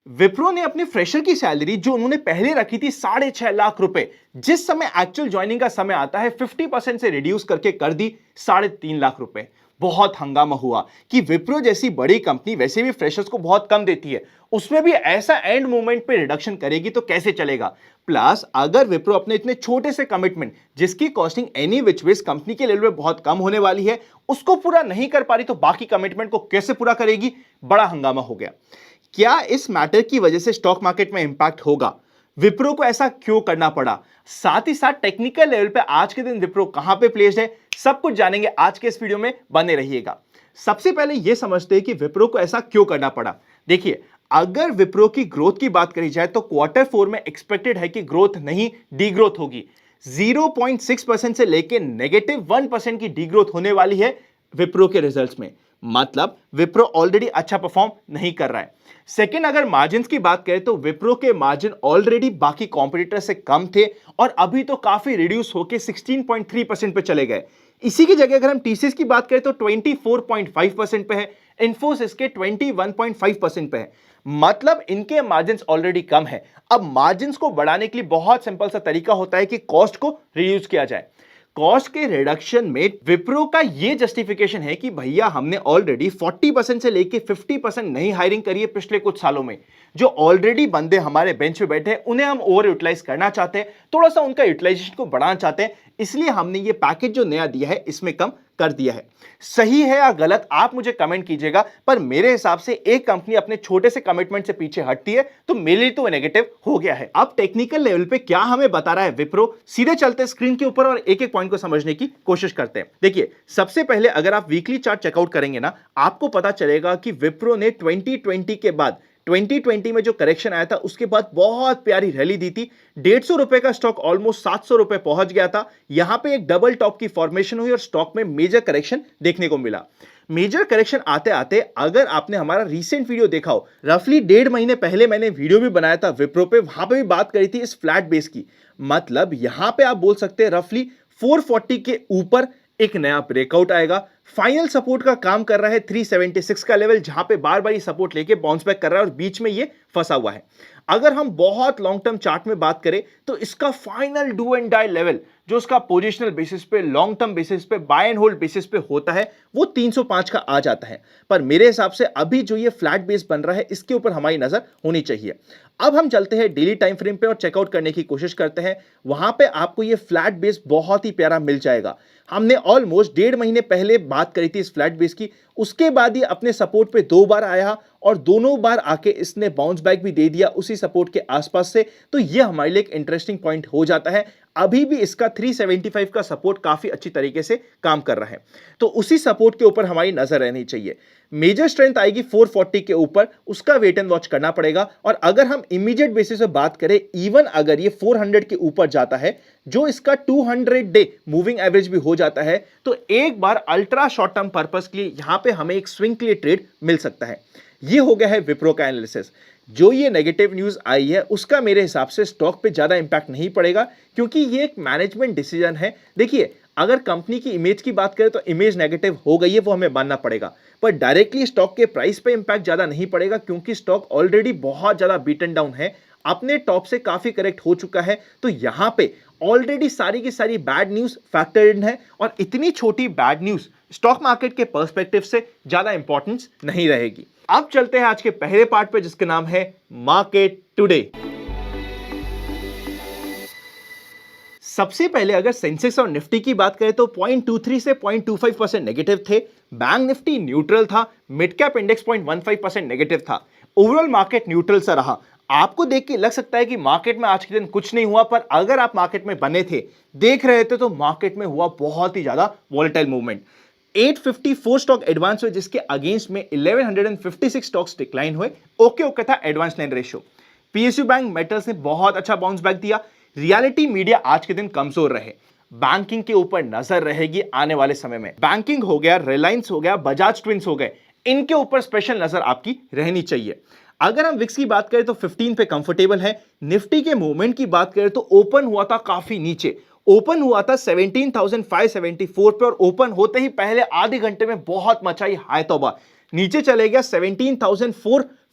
विप्रो ने अपने फ्रेशर की सैलरी जो उन्होंने पहले रखी थी 6.5 लाख रुपए, जिस समय एक्चुअल ज्वाइनिंग का समय आता है 50% से रिड्यूस करके कर दी 3.5 लाख रुपए। बहुत हंगामा हुआ कि विप्रो जैसी बड़ी कंपनी वैसे भी फ्रेशर्स को बहुत कम देती है, उसमें भी ऐसा एंड मोमेंट पे रिडक्शन करेगी तो कैसे चलेगा। प्लस अगर विप्रो अपने इतने छोटे से कमिटमेंट जिसकी costing any which ways company के लेवल पे बहुत कम होने वाली है उसको पूरा नहीं कर पा रही तो बाकी कमिटमेंट को कैसे पूरा करेगी। बड़ा हंगामा हो गया। क्या इस मैटर की वजह से स्टॉक मार्केट में इंपैक्ट होगा? विप्रो को ऐसा क्यों करना पड़ा? साथ ही साथ टेक्निकल लेवल पे आज के दिन विप्रो कहां पे प्लेस्ड है, सब कुछ जानेंगे आज के इस वीडियो में, बने रहिएगा। सबसे पहले यह समझते हैं कि विप्रो को ऐसा क्यों करना पड़ा। देखिए, अगर विप्रो की ग्रोथ की बात करी जाए तो क्वार्टर 4 में एक्सपेक्टेड है कि ग्रोथ नहीं डी ग्रोथ होगी। 0.6% से लेकर -1% की डी ग्रोथ होने वाली है विप्रो के रिजल्ट्स में। मतलब विप्रो ऑलरेडी अच्छा परफॉर्म नहीं कर रहा है। सेकेंड, अगर मार्जिन की बात करें तो विप्रो के मार्जिन ऑलरेडी बाकी कॉम्पिटिटर से कम थे और अभी तो काफी रिड्यूस होकर 16.3% पे चले गए। इसी की जगह अगर हम टीसीएस की बात करें तो 24.5% पे है, इन्फोसिस के 21.5% पे है। मतलब इनके मार्जिन ऑलरेडी कम है। अब मार्जिन को बढ़ाने के लिए बहुत सिंपल सा तरीका होता है कि कॉस्ट को रिड्यूस किया जाए। कॉस्ट के रिडक्शन में विप्रो का यह जस्टिफिकेशन है कि भैया हमने ऑलरेडी 40% से लेके 50% नई हायरिंग करी है पिछले कुछ सालों में। जो ऑलरेडी बंदे हमारे बेंच पे बैठे हैं उन्हें हम ओवर यूटिलाइज करना चाहते हैं, थोड़ा सा उनका यूटिलाइजेशन को बढ़ाना चाहते हैं, इसलिए हमने ये पैकेज जो नया दिया है इसमें कम कर दिया है। सही है या गलत आप मुझे कमेंट कीजिएगा, पर मेरे हिसाब से एक कंपनी अपने छोटे से कमिटमेंट से पीछे हटती है तो मेरे लिए तो नेगेटिव हो गया है। अब टेक्निकल लेवल पे क्या हमें बता रहा है विप्रो, सीधे चलते स्क्रीन के ऊपर और एक एक पॉइंट को समझने की कोशिश करते हैं। देखिए, सबसे पहले अगर आप वीकली चार्ट चेकआउट करेंगे ना, आपको पता चलेगा कि विप्रो ने 2020 के बाद 2020 में जो करेक्शन आया था उसके बाद बहुत प्यारी रैली दी थी। 150 रुपए का स्टॉक ऑलमोस्ट 700 रुपए पहुंच गया था। यहां पे एक डबल टॉप की फॉर्मेशन हुई और स्टॉक में मेजर करेक्शन देखने को मिला। मेजर करेक्शन आते आते अगर आपने हमारा रीसेंट वीडियो देखा हो, रफली 1.5 महीने पहले मैंने वीडियो भी बनाया था विप्रो पे, वहां पे भी बात करी थी इस फ्लैट बेस की। मतलब यहां पे आप बोल सकते हैं रफली 440 के ऊपर एक नया ब्रेकआउट आएगा। फाइनल सपोर्ट का काम कर रहा है 376 का लेवल, जहां पे बार बार ये सपोर्ट लेके बाउंस बैक कर रहा है और बीच में ये फंसा हुआ है। अगर हम बहुत लॉन्ग टर्म चार्ट में बात करें तो इसका final do and die level जो उसका पोजिशनल बेसिस पे, लॉन्ग टर्म बेसिस पे, बाय एंड होल्ड बेसिस पे होता है वो 305 का आ जाता है। पर मेरे हिसाब से अभी जो ये फ्लैट बेस बन रहा है इसके ऊपर हमारी नजर होनी चाहिए। अब हम चलते हैं डेली टाइम फ्रेम पे और चेकआउट करने की कोशिश करते हैं। वहां पे आपको ये फ्लैट बेस बहुत ही प्यारा मिल जाएगा। हमने ऑलमोस्ट 1.5 महीने पहले बात करी थी इस फ्लैट बेस की, उसके बाद ही अपने सपोर्ट पे 2 बार आया और दोनों बार आके इसने बाउंस बैक भी दे दिया उसी सपोर्ट के आसपास से। तो ये हमारे लिए एक इंटरेस्टिंग पॉइंट हो जाता है। अभी भी इसका 375 का सपोर्ट काफी अच्छी तरीके से काम कर रहा है, तो उसी सपोर्ट के ऊपर हमारी नजर रहनी चाहिए। मेजर स्ट्रेंथ आएगी 440 के ऊपर, उसका वेट एंड वॉच करना पड़ेगा। और अगर हम इमीडिएट बेसिस पे बात करें, इवन अगर ये 400 के ऊपर जाता है, जो इसका 200 डे मूविंग एवरेज भी हो जाता है, तो एक बार अल्ट्रा शॉर्ट टर्म पर्पस के लिए यहां पे हमें एक स्विंग के लिए ट्रेड मिल सकता है। ये हो गया है विप्रो का एनालिसिस। जो ये नेगेटिव न्यूज आई है उसका मेरे हिसाब से स्टॉक पे ज्यादा इंपैक्ट नहीं पड़ेगा, क्योंकि ये एक मैनेजमेंट डिसीजन है। देखिए, अगर कंपनी की इमेज की बात करें तो इमेज नेगेटिव हो गई है, वो हमें मानना पड़ेगा, पर डायरेक्टली स्टॉक के प्राइस पे इंपैक्ट ज्यादा नहीं पड़ेगा, क्योंकि स्टॉक ऑलरेडी बहुत ज्यादा बीटन डाउन है, अपने टॉप से काफी करेक्ट हो चुका है। तो यहां पे ऑलरेडी सारी की सारी बैड न्यूज फैक्टर इन है और इतनी छोटी बैड न्यूज स्टॉक मार्केट के पर्सपेक्टिव से ज्यादा इंपॉर्टेंस नहीं रहेगी। अब चलते हैं आज के पहले पार्ट पे, जिसका नाम है मार्केट टुडे। सबसे पहले अगर सेंसेक्स और निफ्टी की बात करें तो 0.23 से 0.25% नेगेटिव थे। बैंक निफ्टी न्यूट्रल था, मिड कैप इंडेक्स 0.15% नेगेटिव था। ओवरऑल मार्केट न्यूट्रल सा रहा। आपको देख के लग सकता है कि मार्केट में आज के दिन कुछ नहीं हुआ, पर अगर आप मार्केट में बने थे, देख रहे थे, तो मार्केट में हुआ बहुत ही ज्यादा वॉलेटाइल मूवमेंट। 854 स्टॉक एडवांस हुए, जिसके अगेंस्ट में 1156 स्टॉक्स डिक्लाइन हुए। ओके था advance line ratio. PSU bank metals ने बहुत अच्छा बाउंस बैक दिया। रियलिटी मीडिया आज के दिन कमजोर रहे। बैंकिंग के ऊपर नजर रहेगी आने वाले समय में। बैंकिंग हो गया, रिलायंस हो गया, बजाज ट्विंस हो गए, इनके ऊपर स्पेशल नजर आपकी रहनी चाहिए। अगर हम विक्स की बात करें तो 15 पे कंफर्टेबल है। निफ्टी के मूवमेंट की बात करें तो ओपन हुआ था काफी नीचे, ओपन हुआ था 17,574 पे और ओपन होते ही पहले आधे घंटे में बहुत मचाई हाय तौबा, नीचे चले गया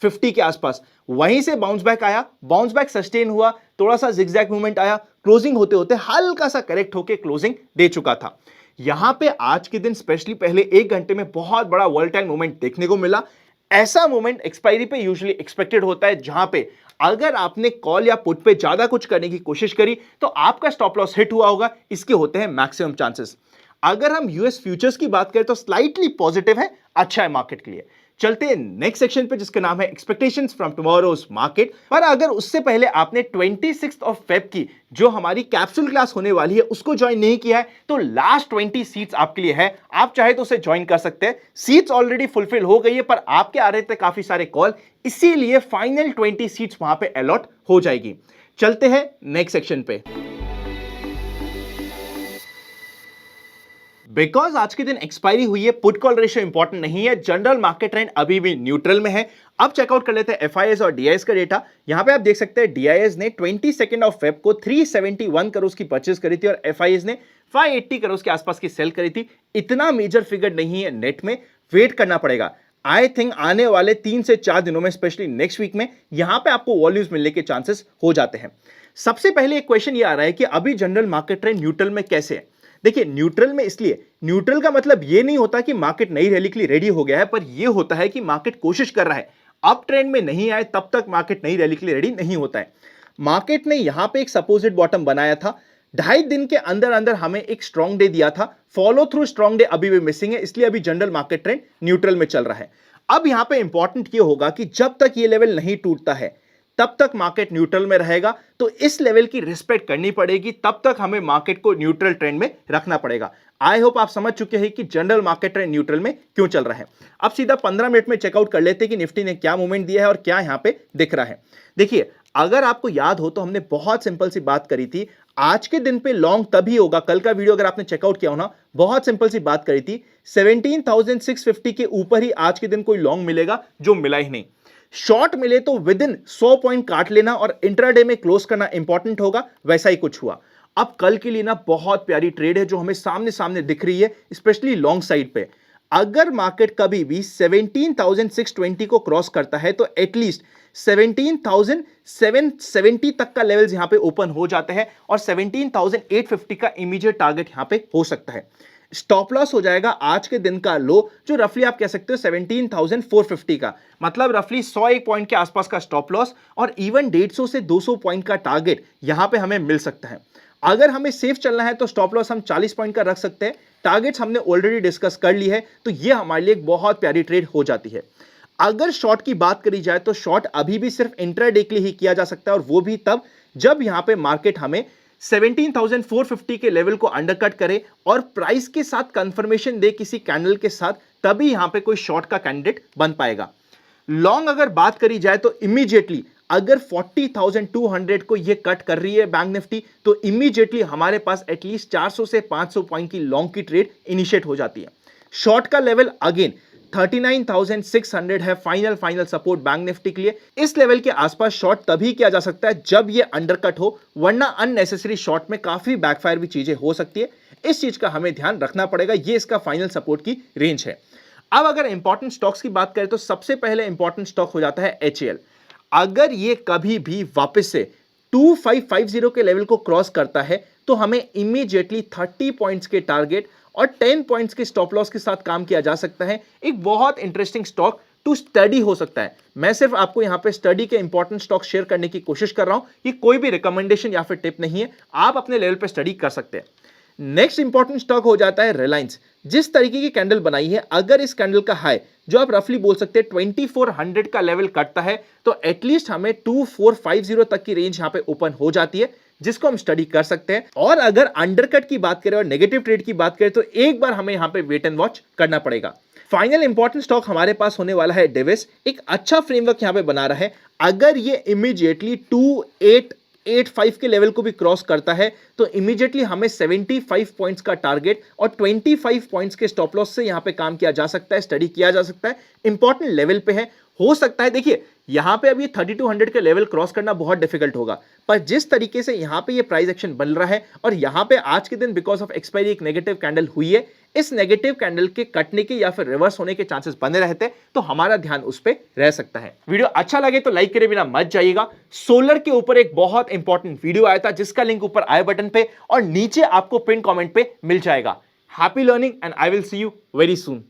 50 के आसपास, वहीं से बाउंस बैक आया, बाउंस बैक सस्टेन हुआ, थोड़ा सा जिगजैग मूवमेंट आया, क्लोजिंग होते होते हल्का सा करेक्ट होकर क्लोजिंग दे चुका था। यहां पे आज के दिन स्पेशली पहले 1 घंटे में बहुत बड़ा वोलेटाइल मूवमेंट देखने को मिला। ऐसा मूवमेंट एक्सपायरी पे यूजुअली एक्सपेक्टेड होता है, जहां पे अगर आपने कॉल या पुट पे ज्यादा कुछ करने की कोशिश करी तो आपका स्टॉप लॉस हिट हुआ होगा, इसके होते हैं मैक्सिमम चांसेस। अगर हम यूएस फ्यूचर्स की बात करें तो स्लाइटली पॉजिटिव है, अच्छा है मार्केट के लिए। चलते हैं नेक्स्ट सेक्शन पे जिसका नाम है एक्सपेक्टेशंस फ्रॉम टुमारोज मार्केट। पर अगर उससे पहले आपने 26 ऑफ फेब की जो हमारी कैप्सूल क्लास होने वाली है उसको ज्वाइन नहीं किया है तो लास्ट 20 सीट्स आपके लिए है, आप चाहे तो उसे ज्वाइन कर सकते हैं। सीट्स ऑलरेडी फुलफिल हो गई है पर आपके आ रहे थे काफी सारे कॉल, इसीलिए फाइनल 20 सीट्स वहां पे अलॉट हो जाएगी। चलते हैं नेक्स्ट सेक्शन पे। बिकॉज आज के दिन एक्सपायरी हुई है, पुट कॉल रेशियो इंपॉर्टेंट नहीं है, जनरल मार्केट ट्रेंड अभी भी न्यूट्रल में है। अब चेकआउट कर लेते हैं एफआईएस और डीआईएस का डेटा। यहां पे आप देख सकते हैं डीआईएस ने 22 ऑफ फेब को 371 करोड़ की परचेज करी थी और एफआईएस ने 580 करोड़ के आसपास की सेल करी थी। इतना मेजर फिगर नहीं है नेट में, वेट करना पड़ेगा। आई थिंक आने वाले 3 से 4 दिनों में, स्पेशली नेक्स्ट वीक में, यहां पे आपको वॉल्यूम्स मिलने के चांसेस हो जाते हैं। सबसे पहले एक क्वेश्चन ये आ रहा है कि अभी जनरल मार्केट ट्रेंड न्यूट्रल में कैसे है। देखिए न्यूट्रल में इसलिए, न्यूट्रल का मतलब यह नहीं होता कि मार्केट नई रैली के लिए रेडी हो गया है, पर यह होता है कि मार्केट कोशिश कर रहा है। अप ट्रेंड में नहीं आए तब तक मार्केट नई रैली के लिए रेडी नहीं होता है। मार्केट ने यहां पे एक सपोजिट बॉटम बनाया था, 2.5 दिन के अंदर अंदर हमें एक स्ट्रॉन्ग डे दिया था, फॉलो थ्रू स्ट्रॉन्ग डे अभी भी मिसिंग है, इसलिए अभी जनरल मार्केट ट्रेंड न्यूट्रल में चल रहा है। अब यहां पे इंपॉर्टेंट यह होगा कि जब तक ये लेवल नहीं टूटता है तब तक मार्केट न्यूट्रल में रहेगा, तो इस लेवल की रिस्पेक्ट करनी पड़ेगी, तब तक हमें मार्केट को न्यूट्रल ट्रेंड में रखना पड़ेगा। आई होप आप समझ चुके हैं कि जनरल मार्केट ट्रेंड न्यूट्रल में क्यों चल रहा है। अब सीधा 15 मिनट में चेकआउट कर लेते हैं कि निफ्टी ने क्या मूवमेंट दिया है और क्या यहां पे दिख रहा है। देखिए अगर आपको याद हो तो हमने बहुत सिंपल सी बात करी थी, आज के दिन पे लॉन्ग तभी होगा, कल का वीडियो अगर आपने चेकआउट किया हो ना, बहुत सिंपल सी बात करी थी, 17,650 के ऊपर ही आज के दिन कोई लॉन्ग मिलेगा, जो मिला ही नहीं। शॉर्ट मिले तो विद इन 100 पॉइंट काट लेना और इंट्राडे में क्लोज करना इंपॉर्टेंट होगा, वैसा ही कुछ हुआ। अब कल के लिए ना बहुत प्यारी ट्रेड है जो हमें सामने सामने दिख रही है, स्पेशली लॉन्ग साइड पे। अगर मार्केट कभी भी 17,620 को क्रॉस करता है तो एटलीस्ट 17,770 तक का लेवल्स यहां पे ओपन हो जाते हैं और 17,850 का इमीडिएट टारगेट यहां पे हो सकता है। स्टॉप लॉस हो जाएगा आज के दिन का लो, जो रफली आप कह सकते हो 17,450 का, मतलब रफली 101 पॉइंट के आसपास का स्टॉप लॉस, और इवन 150 से 200 पॉइंट का टारगेट यहां पे हमें मिल सकता है। अगर हमें सेफ चलना है तो स्टॉप लॉस हम 40 पॉइंट का रख सकते हैं, टारगेट्स हमने ऑलरेडी डिस्कस कर ली है, तो ये हमारे लिए एक बहुत प्यारी ट्रेड हो जाती है। अगर शॉर्ट की बात करी जाए तो शॉर्ट अभी भी सिर्फ इंट्राडे के लिए ही किया जा सकता है, और वो भी तब जब यहां पे मार्केट हमें 17,450 के लेवल को अंडरकट करे और प्राइस के साथ कंफर्मेशन दे किसी कैंडल के साथ, तभी यहां पे कोई शॉर्ट का कैंडिडेट बन पाएगा। लॉन्ग अगर बात करी जाए तो इमीडिएटली अगर 40,200 को ये कट कर रही है बैंक निफ्टी, तो इमीडिएटली हमारे पास एटलीस्ट 400 से 500 पॉइंट की लॉन्ग की ट्रेड इनिशिएट हो जाती है। शॉर्ट का लेवल अगेन 39,600 है फाइनल सपोर्ट बैंक निफ्टी के लिए। इस लेवल के आसपास शॉर्ट तभी किया जा सकता है जब ये अंडरकट हो, वरना अननेसेसरी शॉर्ट में काफी बैकफायर भी चीजें हो सकती है। इस चीज का हमें ध्यान रखना पड़ेगा, ये इसका फाइनल सपोर्ट की रेंज है। अब अगर इंपॉर्टेंट स्टॉक्स की बात करें तो सबसे पहले इंपॉर्टेंट स्टॉक हो जाता है HAL। अगर ये कभी भी वापस से 2550 के लेवल को क्रॉस करता है तो हमें इमीडिएटली 30 पॉइंट्स के टारगेट और 10 पॉइंट्स के स्टॉप लॉस के साथ काम किया जा सकता है। एक बहुत इंटरेस्टिंग स्टॉक टू स्टडी हो सकता है। मैं सिर्फ आपको यहां पे स्टडी के इंपॉर्टेंट स्टॉक शेयर करने की कोशिश कर रहा हूं, ये कोई भी रिकमेंडेशन या फिर टिप नहीं है, आप अपने लेवल पे स्टडी कर सकते हैं। नेक्स्ट इंपॉर्टेंट स्टॉक हो जाता है रिलायंस। जिस तरीके की कैंडल बनाई है, अगर इस कैंडल का हाई जो आप रफली बोल सकते हैं 2400 का लेवल कटता है तो एटलीस्ट हमें 2450 तक की रेंज यहां पे ओपन हो जाती है, जिसको हम स्टडी कर सकते हैं। और अगर अंडरकट की बात करें और नेगेटिव ट्रेड की बात करें तो एक बार हमें यहां पे वेट एंड वॉच करना पड़ेगा। फाइनल इंपॉर्टेंट स्टॉक हमारे पास होने वाला है डेविस। एक अच्छा फ्रेमवर्क यहां पे बना रहा है, अगर ये इमीडिएटली 2885 के लेवल को भी क्रॉस करता है तो इमीडिएटली हमें 75 पॉइंट्स का टारगेट और 25 पॉइंट्स के स्टॉप लॉस से यहां पे काम किया जा सकता है, स्टडी किया जा सकता है। इंपॉर्टेंट लेवल पे है, हो सकता है देखिए यहां पे अभी 3200 के लेवल क्रॉस करना बहुत डिफिकल्ट होगा, पर जिस तरीके से यहां पे ये प्राइस एक्शन बन रहा है और यहां पे आज के दिन बिकॉज ऑफ एक्सपायरी एक नेगेटिव कैंडल हुई है, इस नेगेटिव कैंडल के कटने के या फिर रिवर्स होने के चांसेस बने रहते, तो हमारा ध्यान उस पर रह सकता है। वीडियो अच्छा लगे तो लाइक करे बिना मत जाइएगा। सोलर के ऊपर एक बहुत इंपॉर्टेंट वीडियो आया था जिसका लिंक ऊपर आई बटन पे और नीचे आपको पिन कमेंट पे मिल जाएगा। Happy learning and I will see you very soon.